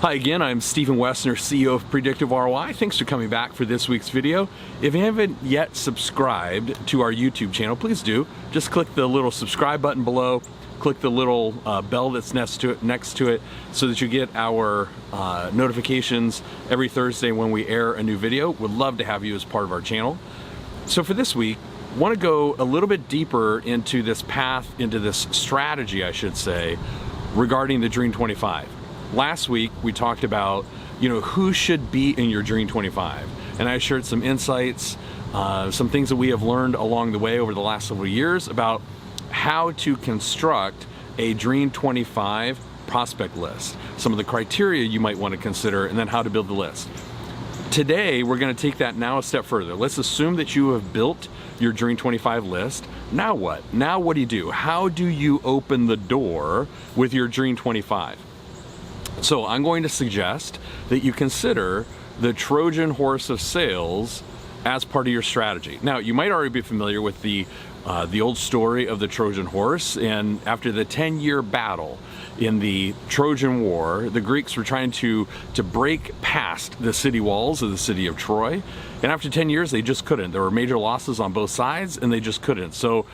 Hi again, I'm Stephen Wessner, CEO of Predictive ROI. Thanks for coming back for this week's video. If you haven't yet subscribed to our YouTube channel, please do. Just click the little subscribe button below, click the little bell that's next to it so that you get our notifications every Thursday when we air a new video. Would love to have you as part of our channel. So for this week, I want to go a little bit deeper into this path, into this strategy, I should say, regarding the Dream 25. Last week, we talked about, who should be in your Dream 25. And I shared some insights, some things that we have learned along the way over the last several years about how to construct a Dream 25 prospect list, some of the criteria you might want to consider, and then how to build the list. Today, we're going to take that now a step further. Let's assume that you have built your Dream 25 list. Now what? Now what do? How do you open the door with your Dream 25? So I'm going to suggest that you consider the Trojan Horse of sales as part of your strategy. Now, you might already be familiar with the old story of the Trojan Horse, and after the 10-year battle in the Trojan War, the Greeks were trying to break past the city walls of the city of Troy, and after 10 years, they just couldn't. There were major losses on both sides, and they just couldn't. So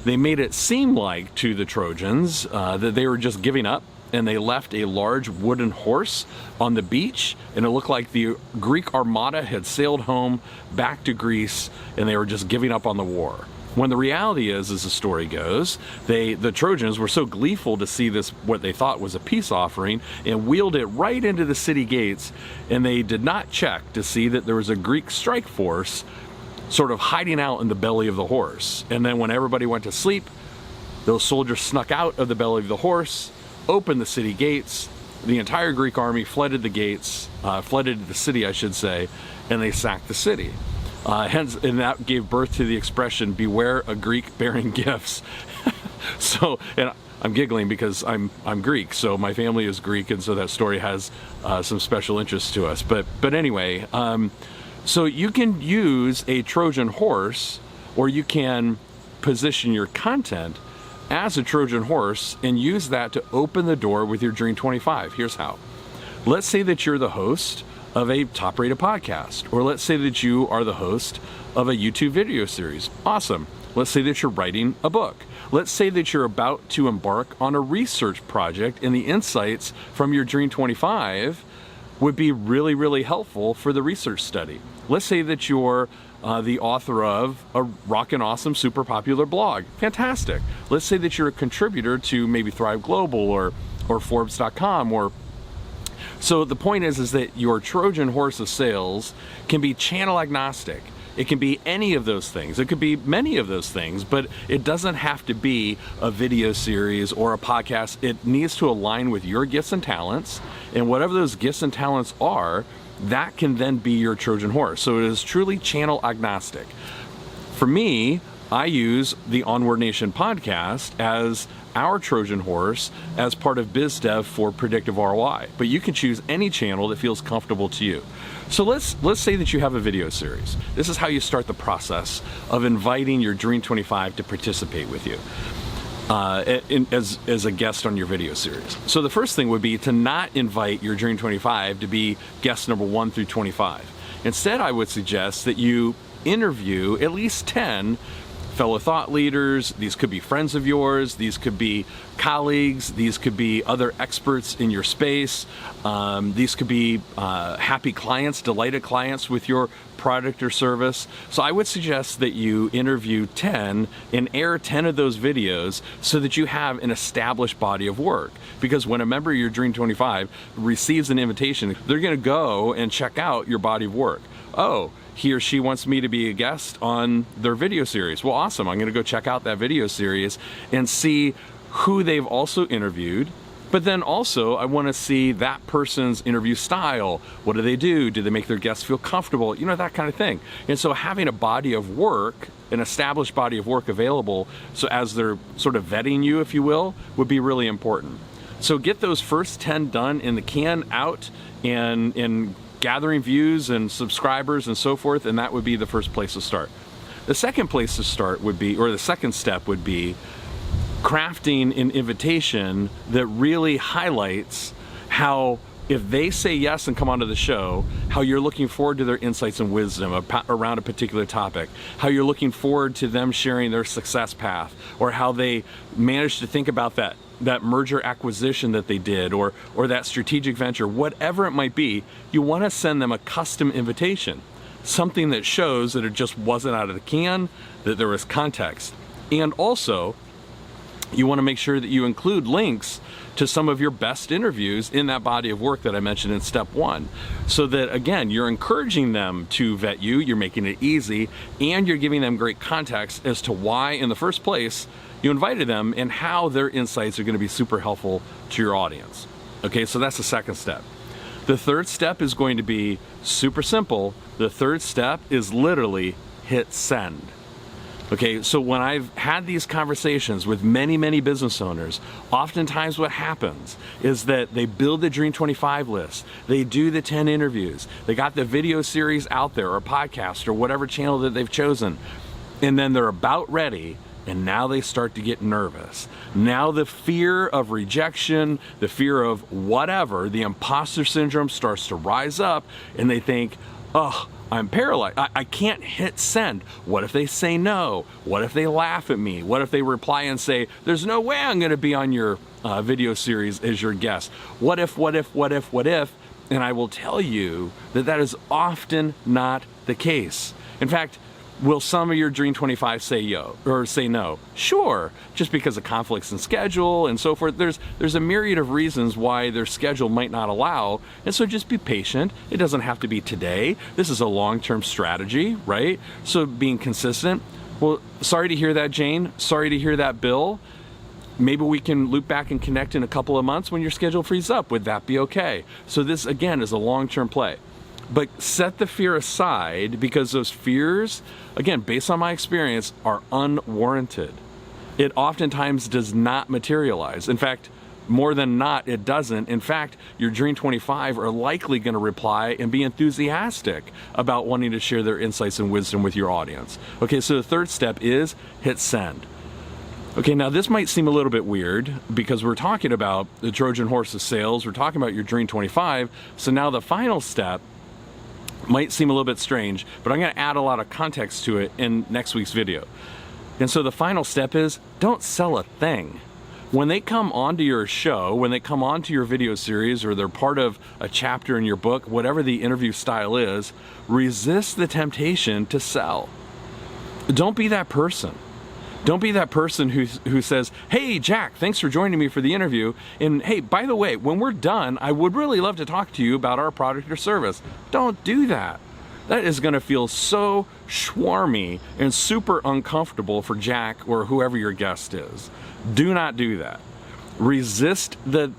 they made it seem like to the Trojans that they were just giving up, and they left a large wooden horse on the beach, and it looked like the Greek armada had sailed home back to Greece, and they were just giving up on the war. When the reality is, as the story goes, the Trojans were so gleeful to see this, what they thought was a peace offering, and wheeled it right into the city gates, and they did not check to see that there was a Greek strike force sort of hiding out in the belly of the horse. And then when everybody went to sleep, those soldiers snuck out of the belly of the horse, opened the city gates, the entire Greek army flooded the gates, flooded the city, I should say, and they sacked the city. Hence, and that gave birth to the expression, beware a Greek bearing gifts. So, and I'm giggling because I'm Greek, so my family is Greek, and so that story has some special interest to us. But anyway, so you can use a Trojan horse, or you can position your content as a Trojan horse and use that to open the door with your Dream 25. Here's how. Let's say that you're the host of a top-rated podcast, or let's say that you are the host of a YouTube video series. Awesome. Let's say that you're writing a book. Let's say that you're about to embark on a research project, and the insights from your Dream 25 would be really, really helpful for the research study. Let's say that you're the author of a rockin' awesome, super popular blog. Fantastic. Let's say that you're a contributor to maybe Thrive Global or Forbes.com. So the point is that your Trojan horse of sales can be channel agnostic. It can be any of those things. It could be many of those things, but it doesn't have to be a video series or a podcast. It needs to align with your gifts and talents, and whatever those gifts and talents are, that can then be your Trojan horse. So it is truly channel agnostic. For me, I use the Onward Nation podcast as our Trojan horse as part of BizDev for Predictive ROI. But you can choose any channel that feels comfortable to you. So let's say that you have a video series. This is how you start the process of inviting your Dream 25 to participate with you as a guest on your video series. So the first thing would be to not invite your Dream 25 to be guest number 1 through 25. Instead, I would suggest that you interview at least 10 fellow thought leaders. These could be friends of yours, these could be colleagues, these could be other experts in your space, these could be happy clients, delighted clients with your product or service. So I would suggest that you interview 10 and air 10 of those videos so that you have an established body of work. Because when a member of your Dream 25 receives an invitation, they're going to go and check out your body of work. Oh, he or she wants me to be a guest on their video series. Well, awesome. I'm going to go check out that video series and see who they've also interviewed. But then also, I want to see that person's interview style. What do they do? Do they make their guests feel comfortable? That kind of thing. And so having a body of work, an established body of work available, so as they're sort of vetting you, if you will, would be really important. So get those first 10 done in the can, out and gathering views and subscribers and so forth, and that would be the first place to start. The second place to start would be, or the second step would be, crafting an invitation that really highlights how if they say yes and come onto the show, how you're looking forward to their insights and wisdom around a particular topic, how you're looking forward to them sharing their success path, or how they managed to think about that merger acquisition that they did, or that strategic venture, whatever it might be. You want to send them a custom invitation, something that shows that it just wasn't out of the can, that there was context. And also, you want to make sure that you include links to some of your best interviews in that body of work that I mentioned in step 1. So that, again, you're encouraging them to vet you, you're making it easy, and you're giving them great context as to why, in the first place, you invited them and how their insights are going to be super helpful to your audience. Okay, so that's the second step. The third step is going to be super simple. The third step is literally hit send. Okay, so when I've had these conversations with many, many business owners, oftentimes what happens is that they build the Dream 25 list, they do the 10 interviews, they got the video series out there, or podcast, or whatever channel that they've chosen, and then they're about ready, and now they start to get nervous. Now the fear of rejection, the fear of whatever, the imposter syndrome starts to rise up, and they think, oh, I'm paralyzed. I can't hit send. What if they say no? What if they laugh at me? What if they reply and say, there's no way I'm going to be on your video series as your guest? What if? And I will tell you that that is often not the case. In fact, will some of your Dream 25 say no? Sure, just because of conflicts in schedule and so forth. There's a myriad of reasons why their schedule might not allow, and so just be patient. It doesn't have to be today. This is a long-term strategy, right? So being consistent. Well, sorry to hear that, Jane. Sorry to hear that, Bill. Maybe we can loop back and connect in a couple of months when your schedule frees up. Would that be okay? So this, again, is a long-term play. But set the fear aside, because those fears, again, based on my experience, are unwarranted. It oftentimes does not materialize. In fact, more than not, it doesn't. In fact, your Dream 25 are likely going to reply and be enthusiastic about wanting to share their insights and wisdom with your audience. Okay, so the third step is hit send. Okay, now this might seem a little bit weird because we're talking about the Trojan Horse of sales. We're talking about your Dream 25. So now the final step might seem a little bit strange, but I'm going to add a lot of context to it in next week's video. And so the final step is, don't sell a thing. When they come onto your show, when they come onto your video series, or they're part of a chapter in your book, whatever the interview style is, resist the temptation to sell. Don't be that person. Don't be that person who says, hey, Jack, thanks for joining me for the interview. And hey, by the way, when we're done, I would really love to talk to you about our product or service. Don't do that. That is going to feel so schwarmy and super uncomfortable for Jack or whoever your guest is. Do not do that. Resist the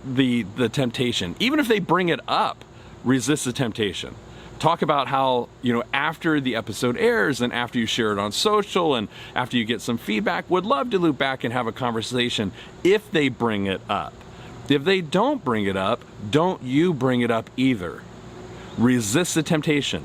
temptation. Even if they bring it up, resist the temptation. Talk about how, after the episode airs and after you share it on social and after you get some feedback, would love to loop back and have a conversation if they bring it up. If they don't bring it up, don't you bring it up either. Resist the temptation.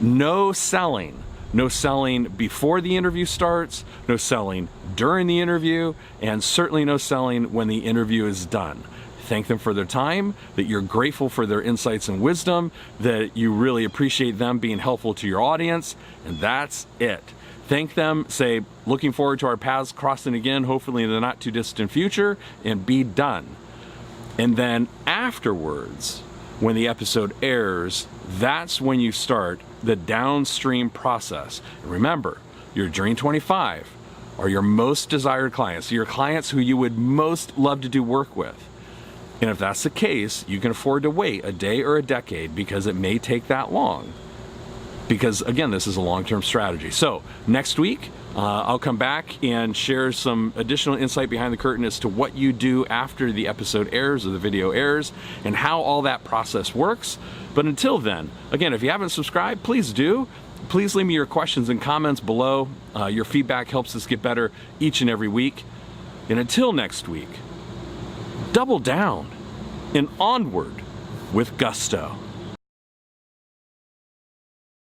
No selling. No selling before the interview starts, no selling during the interview, and certainly no selling when the interview is done. Thank them for their time, that you're grateful for their insights and wisdom, that you really appreciate them being helpful to your audience, and that's it. Thank them, say, looking forward to our paths crossing again, hopefully in the not too distant future, and be done. And then afterwards, when the episode airs, that's when you start the downstream process. And remember, your Dream 25 are your most desired clients, your clients who you would most love to do work with. And if that's the case, you can afford to wait a day or a decade, because it may take that long. Because again, this is a long-term strategy. So next week, I'll come back and share some additional insight behind the curtain as to what you do after the episode airs or the video airs and how all that process works. But until then, again, if you haven't subscribed, please do. Please leave me your questions and comments below. Your feedback helps us get better each and every week. And until next week, double down and onward with gusto.